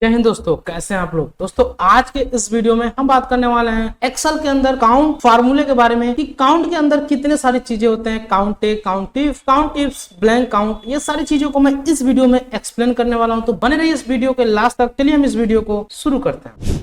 जय हिंद दोस्तों, कैसे हैं आप लोग। दोस्तों आज के इस वीडियो में हम बात करने वाले हैं एक्सेल के अंदर काउंट फार्मूले के बारे में कि काउंट के अंदर कितने सारी चीजें होते हैं। Count A, count if, blank count, ये सारी चीजों को मैं इस वीडियो में एक्सप्लेन करने वाला हूं। तो बने रहिए इस वीडियो के लास्ट तक। चलिए हम इस वीडियो को शुरू करते हैं।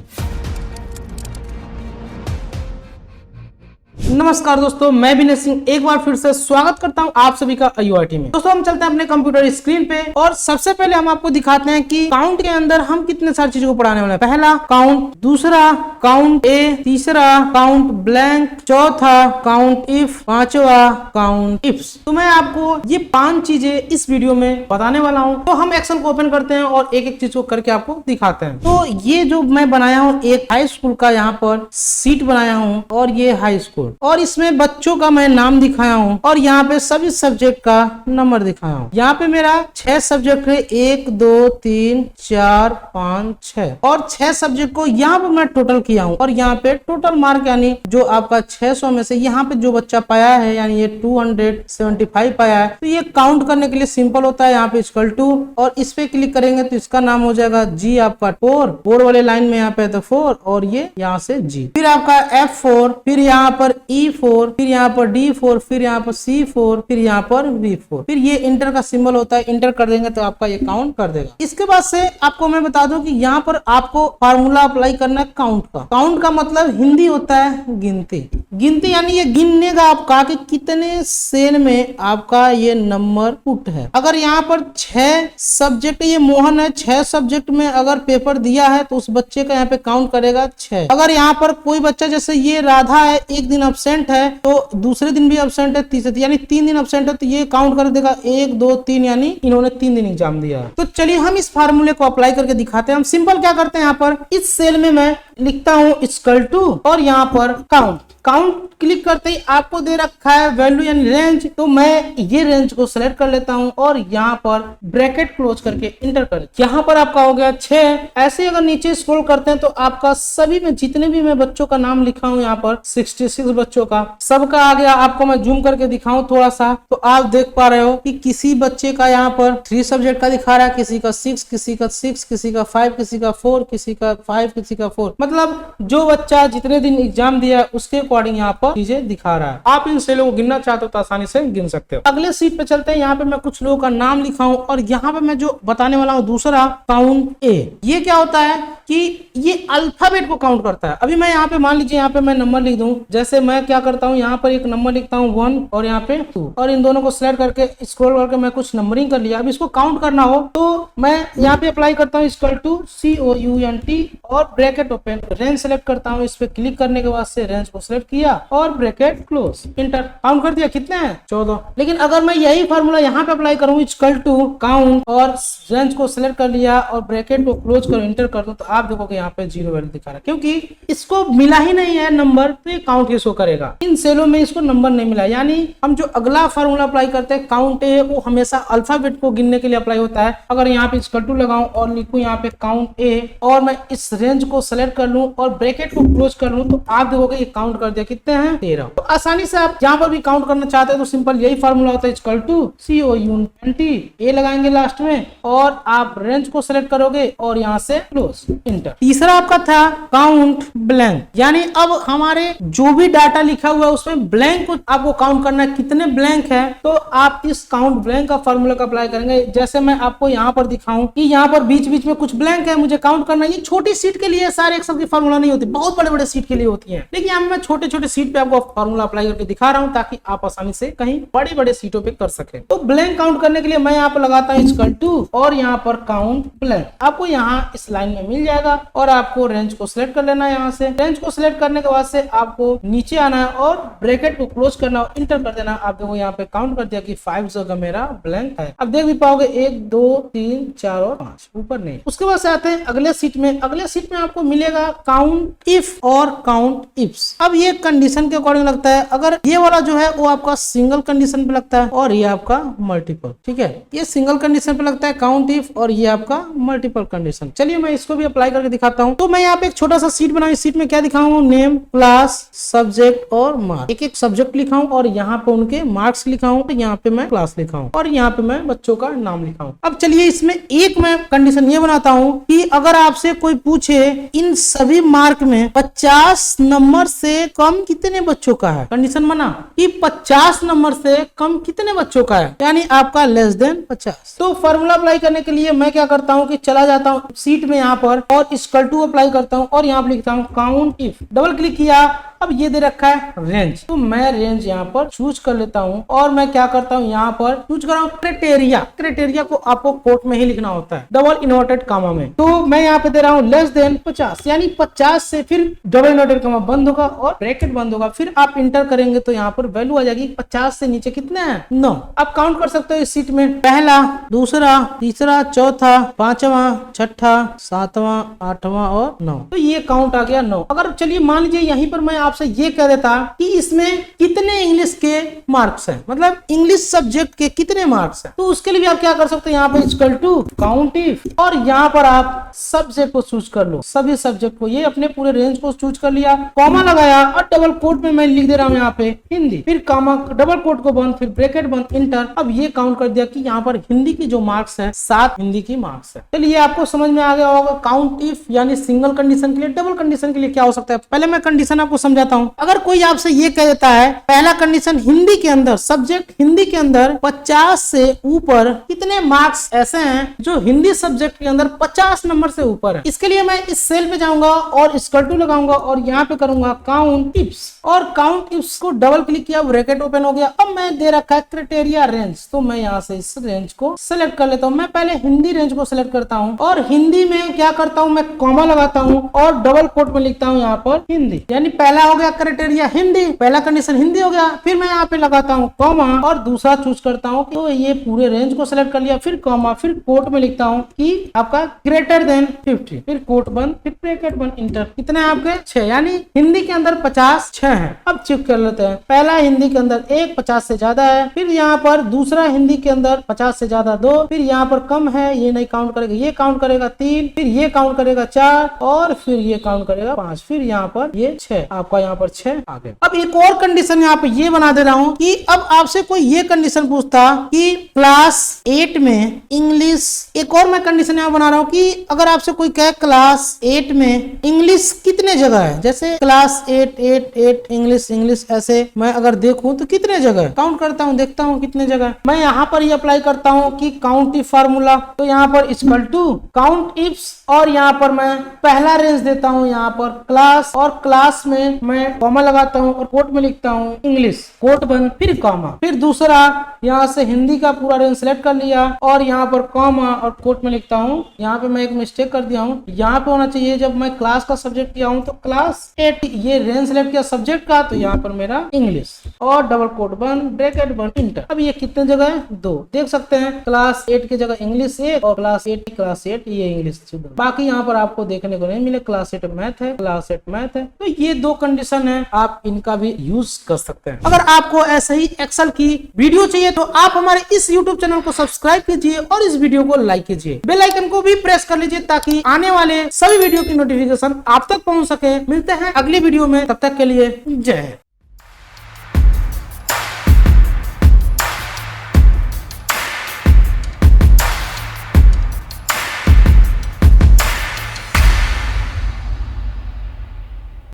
नमस्कार दोस्तों, मैं विनय सिंह एक बार फिर से स्वागत करता हूं आप सभी का IUIT में। दोस्तों हम चलते हैं अपने कंप्यूटर स्क्रीन पे और सबसे पहले हम आपको दिखाते हैं कि काउंट के अंदर हम कितने सारी चीजों को पढ़ाने वाले हैं। पहला काउंट, दूसरा काउंट ए, तीसरा काउंट ब्लैंक, चौथा काउंट इफ, पांचवा काउंट इफ्स। तो मैं आपको ये 5 चीजें इस वीडियो में बताने वाला हूँ। तो हम एक्सेल को ओपन करते हैं और एक एक चीज को करके आपको दिखाते हैं। तो ये जो मैं बनाया हूँ एक हाई स्कूल का यहाँ पर सीट बनाया हूँ और ये हाई स्कूल, और इसमें बच्चों का मैं नाम दिखाया हूँ और यहाँ पे सभी सब्जेक्ट का नंबर दिखाया हूँ। यहाँ पे मेरा 6 सब्जेक्ट है, 1 2 3 4 5 6, और 6 सब्जेक्ट को यहाँ पे मैं टोटल किया हूँ और यहाँ पे टोटल मार्क यानी जो आपका 600 में से यहाँ पे जो बच्चा पाया है यानी ये 275 पाया है। तो ये काउंट करने के लिए सिंपल होता है, यहाँ पे इक्वल टू, और इस पे क्लिक करेंगे तो इसका नाम हो जाएगा जी आपका 4, बोर्ड वाले लाइन में यहाँ पे तो 4 और ये यहाँ से जी, फिर आपका F4, फिर यहाँ पर E4, फिर यहाँ पर D4, फिर यहाँ पर C4, फिर यहाँ पर V4, फिर ये इंटर का सिंबल होता है। इंटर कर देंगे तो आपका ये काउंट कर देगा। इसके बाद से आपको मैं बता दूं कि यहाँ पर आपको फार्मूला अप्लाई करना है काउंट का। काउंट का मतलब हिंदी होता है गिनती। गिनती यानी ये गिनने का आपका कि कितने सेल में आपका ये नंबर पुट है। अगर यहाँ पर 6 सब्जेक्ट, ये मोहन है, 6 सब्जेक्ट में अगर पेपर दिया है तो उस बच्चे का यहाँ पे काउंट करेगा 6। अगर यहाँ पर कोई बच्चा जैसे ये राधा है, एक दिन अब्सेंट है तो दूसरे दिन भी अब्सेंट है, तीसरे यानी 3 दिन अब्सेंट है तो ये काउंट कर देगा 1 2 3, यानी इन्होंने 3 दिन एग्जाम दिया है। तो चलिए हम इस फार्मूले को अप्लाई करके दिखाते हैं। हम सिंपल क्या करते हैं, यहाँ पर इस सेल में मैं लिखता हूँ इक्वल टू और यहाँ पर काउंट। काउंट क्लिक करते ही आपको दे रखा है वैल्यू यानी रेंज, तो मैं ये रेंज को सिलेक्ट कर लेता हूं और यहाँ पर ब्रैकेट क्लोज करके इंटर कर। यहाँ पर आपका हो गया 6। ऐसे अगर नीचे स्क्रॉल करते हैं तो आपका सभी में जितने भी मैं बच्चों का नाम लिखा हूं यहाँ पर 66 बच्चों का सबका आ गया। आपको मैं जूम करके दिखाऊं थोड़ा सा तो आप देख पा रहे हो कि किसी बच्चे का यहाँ पर 3 सब्जेक्ट का दिखा रहा है, किसी का 6, किसी का 6, किसी का 5, किसी का 4, किसी का 5, किसी का 4। मतलब जो बच्चा जितने दिन एग्जाम दिया है उसके अकॉर्डिंग यहाँ पर चीजें दिखा रहा है। आप इन सेलों को गिनना चाहते हो तो आसानी से गिन सकते हो। अगले सीट पे चलते हैं। यहाँ पे मैं कुछ लोगों का नाम लिखा हूं और यहाँ पे मैं जो बताने वाला हूँ दूसरा काउंट ए। ये क्या होता है कि ये अल्फाबेट को काउंट करता है। अभी मैं यहाँ पे मान लीजिए यहाँ पे मैं नंबर लिख दूं, जैसे मैं क्या करता हूँ यहाँ पर एक नंबर लिखता हूँ 1 और यहाँ पे 2, और इन दोनों को सिलेक्ट करके स्क्रॉल करके मैं कुछ नंबरिंग कर लिया। अब इसको काउंट करना हो तो मैं यहाँ पे अप्लाई करता हूँ इक्वल टू COUNT और ब्रैकेट ओपन, रेंज सेलेक्ट करता हूँ। इस पे क्लिक करने के बाद से रेंज को सिलेक्ट किया और ब्रैकेट क्लोज, इंटर। काउंट कर दिया, कितने हैं 14। लेकिन अगर मैं यही फार्मूला यहाँ पे अप्लाई करूँ इक्वल टू काउंट और रेंज को सिलेक्ट कर लिया और ब्रैकेट को क्लोज कर इंटर कर दूं तो आप देखोगे यहाँ पे 0 वैल्यू दिखा रहा है, क्योंकि इसको मिला ही नहीं है नंबर, तो ये काउंट किसको करेगा। इन सेलों में इसको नंबर नहीं मिला, यानी हम जो अगला फार्मूला अप्लाई करते हैं काउंट ए, वो हमेशा अल्फाबेट को गिनने के लिए अप्लाई होता है। अगर यहाँ पे इक्वल टू लगाऊं और लिखूं यहाँ पे काउंट ए और मैं इस रेंज को सिलेक्ट कर लूं और ब्रैकेट को क्लोज कर लूं तो आप देखोगे ये काउंट कर दिया, कितने हैं 13। तो आसानी से आप जहां पर भी काउंट करना चाहते हैं तो सिंपल यही फार्मूला होता है इक्वल टू COUNT, ए लगाएंगे लास्ट में और आप रेंज को सिलेक्ट करोगे और यहाँ से क्लोज, इंटर। तीसरा आपका था काउंट ब्लैंक, यानी अब हमारे जो भी डाटा लिखा हुआ है उसमें ब्लैंक को आपको काउंट करना है, कितने ब्लैंक है। तो आप इस काउंट ब्लैंक का फार्मूला का अप्लाई करेंगे। जैसे मैं आपको यहाँ पर दिखाऊं कि यहाँ पर बीच बीच में कुछ ब्लैंक है, मुझे काउंट करना है। ये छोटी सीट के लिए सारे एक्सेल की फार्मूला नहीं होती, बहुत बड़े बड़े सीट के लिए होती है। लेकिन यहाँ मैं छोटे छोटे सीट पे आपको फार्मूला अप्लाई करके दिखा रहा हूँ ताकि आप आसानी से कहीं बड़े बड़े सीटों पे कर सके। तो ब्लैंक काउंट करने के लिए मैं यहाँ पर लगाता हूँ इक्वल टू और यहाँ पर काउंट ब्लैंक। आपको यहाँ इस लाइन में मिल जाएगा और आपको रेंज को सिलेक्ट कर लेना है। यहाँ से रेंज को सिलेक्ट करने के बाद से आपको नीचे आना है और ब्रैकेट को क्लोज करना और इंटर कर देना। आप देखो यहाँ पे काउंट कर दिया कि 5 जगह मेरा ब्लैंक है। अब देख भी पाओगे 1 2 3 4 और 5, ऊपर नहीं। उसके बाद से आते हैं अगले सीट में। अगले सीट में आपको मिलेगा काउंट इफ और काउंट इफ्स। अब ये कंडीशन के अकॉर्डिंग लगता है। अगर ये वाला जो है वो आपका सिंगल कंडीशन पे लगता है और ये आपका मल्टीपल, ठीक है। ये सिंगल कंडीशन पे लगता है काउंट इफ और ये आपका मल्टीपल कंडीशन। चलिए मैं इसको भी अप्लाई अप्लाई करके दिखाता हूँ। तो मैं यहाँ पे एक छोटा सा सीट बनाऊँ, इस सीट में क्या दिखाऊँ, नेम, क्लास, सब्जेक्ट और मार्क्स। एक एक सब्जेक्ट लिखा हूँ और यहाँ पे उनके मार्क्स लिखा हूँ, यहाँ पे मैं क्लास लिखा हूँ और यहाँ पे मैं बच्चों का नाम लिखा हूँ। अब चलिए इसमें एक मैं कंडीशन ये बनाता हूँ कि अगर आपसे कोई पूछे इन सभी मार्क में 50 नंबर से कम कितने बच्चों का है, कंडीशन बना कि 50 नंबर से कम कितने बच्चों का है, यानी आपका लेस देन 50। तो फॉर्मूला अप्लाई करने के लिए मैं क्या करता हूँ कि चला जाता हूँ सीट में यहाँ पर और इक्वल टू अप्लाई करता हूँ और यहाँ पर लिखता हूँ काउंट इफ, डबल क्लिक किया, अब ये दे रखा है रेंज, तो मैं रेंज यहाँ पर चूज कर लेता हूँ और मैं क्या करता हूँ यहाँ पर चूज कर रहा हूँ क्राइटेरिया। क्राइटेरिया को आपको कोट में ही लिखना होता है, डबल इन्वर्टेड कामा में। तो मैं यहाँ पे दे रहा हूँ लेस देन 50, यानी 50 से फिर डबल इन्वर्टेड कामा बंद होगा और ब्रैकेट बंद होगा, फिर आप इंटर करेंगे तो यहाँ पर वैल्यू आ जाएगी 50 से नीचे कितने हैं, 9। आप काउंट कर सकते हो इस सीट में, पहला, दूसरा, तीसरा, चौथा, पांचवा, छठा, सातवां, आठवां और 9। तो ये काउंट आ गया 9। अगर चलिए मान लीजिए यहीं पर मैं आपसे ये कह देता कि इसमें कितने इंग्लिश के मार्क्स हैं, मतलब इंग्लिश सब्जेक्ट के कितने मार्क्स हैं, तो उसके लिए भी आप क्या कर सकते हैं, यहाँ पे इक्वल टू काउंट इफ और यहाँ पर आप सब्जेक्ट को चूज कर लो, सभी सब्जेक्ट को, ये अपने पूरे रेंज को चूज कर लिया, कॉमा लगाया और डबल कोट में मैं लिख दे रहा हूँ यहाँ पे हिंदी, फिर कॉमा, डबल कोट को बंद, फिर ब्रैकेट बंद, इंटर। अब ये काउंट कर दिया कि यहाँ पर हिंदी की जो मार्क्स है 7 हिंदी की मार्क्स है। चलिए आपको समझ में आ गया होगा काउंट इफ यानी सिंगल कंडीशन के लिए, डबल कंडीशन के लिए क्या हो सकता है। पहले मैं कंडीशन आपको समझाता हूँ। अगर कोई आपसे ये कह देता है पहला कंडीशन हिंदी के अंदर, सब्जेक्ट हिंदी के अंदर 50 से ऊपर कितने मार्क्स ऐसे हैं जो हिंदी सब्जेक्ट के अंदर 50 नंबर से ऊपर है, इसके लिए मैं इस सेल पे जाऊंगा और इक्वल टू लगाऊंगा और यहाँ पे करूंगा काउंट इफ्स और काउंट इफ्स को डबल क्लिक किया, ब्रैकेट ओपन हो गया। अब मैं दे रखा है क्राइटेरिया रेंज, तो मैं यहाँ से इस रेंज को सिलेक्ट कर लेता हूँ। मैं पहले हिंदी रेंज को सिलेक्ट करता हूँ और हिंदी में क्या करता हूँ, मैं कॉमा लगाता हूँ और डबल कोट में लिखता हूँ यहाँ पर हिंदी, यानी पहला हो गया क्राइटेरिया हिंदी, पहला कंडीशन हिंदी हो गया। फिर मैं यहाँ पे लगाता हूँ कॉमा और दूसरा चूज करता हूँ, तो ये पूरे रेंज को सिलेक्ट कर लिया, फिर कॉमा, फिर कोट में लिखता हूँ कि आपका ग्रेटर देन 50, फिर कोट बंद, फिर ब्रैकेट बंद, इंटर। कितने आपके 6, यानी हिंदी के अंदर 50 6 है। अब चेक कर लेते हैं, पहला हिंदी के अंदर 1 50 से ज्यादा है, फिर यहाँ पर दूसरा हिंदी के अंदर 50 से ज्यादा 2, फिर यहाँ पर कम है, ये नहीं काउंट करेगा, ये काउंट करेगा 3, फिर ये काउंट करेगा 4 और फिर ये काउंट करेगा 5, फिर यहाँ पर ये 6, आपका यहाँ पर 6 आ गए। अब एक और कंडीशन यहाँ पे ये बना दे रहा हूँ कि अब आपसे कोई ये कंडीशन पूछता कि क्लास 8 में इंग्लिश, एक और मैं कंडीशन यहाँ बना रहा हूँ कि अगर आपसे कोई कहे क्लास 8 में इंग्लिश कितने जगह है, जैसे क्लास 8 8 8 इंग्लिश इंग्लिश, ऐसे मैं अगर देखूं तो कितने जगह काउंट करता हूँ, देखता हूँ कितने जगह। मैं यहाँ पर ये अप्लाई करता हूँ कि काउंट इफ फार्मूला, तो यहाँ पर इक्वल टू काउंट इफ्स और यहाँ पर मैं पहला रेंज देता हूँ यहाँ पर क्लास और क्लास में मैं कॉमा लगाता हूँ और कोट में लिखता हूँ इंग्लिश, कोट बंद, फिर कॉमा, फिर दूसरा यहाँ से हिंदी का पूरा रेंज सेलेक्ट कर लिया और यहाँ पर कॉमा और कोट में लिखता हूँ। यहाँ पे मैं एक मिस्टेक कर दिया हूँ, यहाँ पे होना चाहिए जब मैं क्लास का सब्जेक्ट किया हूँ तो क्लास 8, ये रेंज सेलेक्ट किया सब्जेक्ट का, तो यहाँ पर मेरा इंग्लिश और डबल कोट बंद, ब्रैकेट बंद, इंटर। अब ये कितने जगह है, 2, देख सकते हैं क्लास 8 की जगह इंग्लिश 1 और क्लास 8 ये इंग्लिश 2। बाकी यहाँ पर आपको देखने को नहीं मिले, क्लास 8 मैथ है, क्लास 8 मैथ है। तो ये 2 कंडीशन है, आप इनका भी यूज कर सकते हैं। अगर आपको ऐसे ही एक्सेल की वीडियो चाहिए तो आप हमारे इस यूट्यूब चैनल को सब्सक्राइब कीजिए और इस वीडियो को लाइक कीजिए, बेल आइकन को भी प्रेस कर लीजिए ताकि आने वाले सभी वीडियो की नोटिफिकेशन आप तक पहुंच सके। मिलते हैं अगली वीडियो में, तब तक के लिए जय।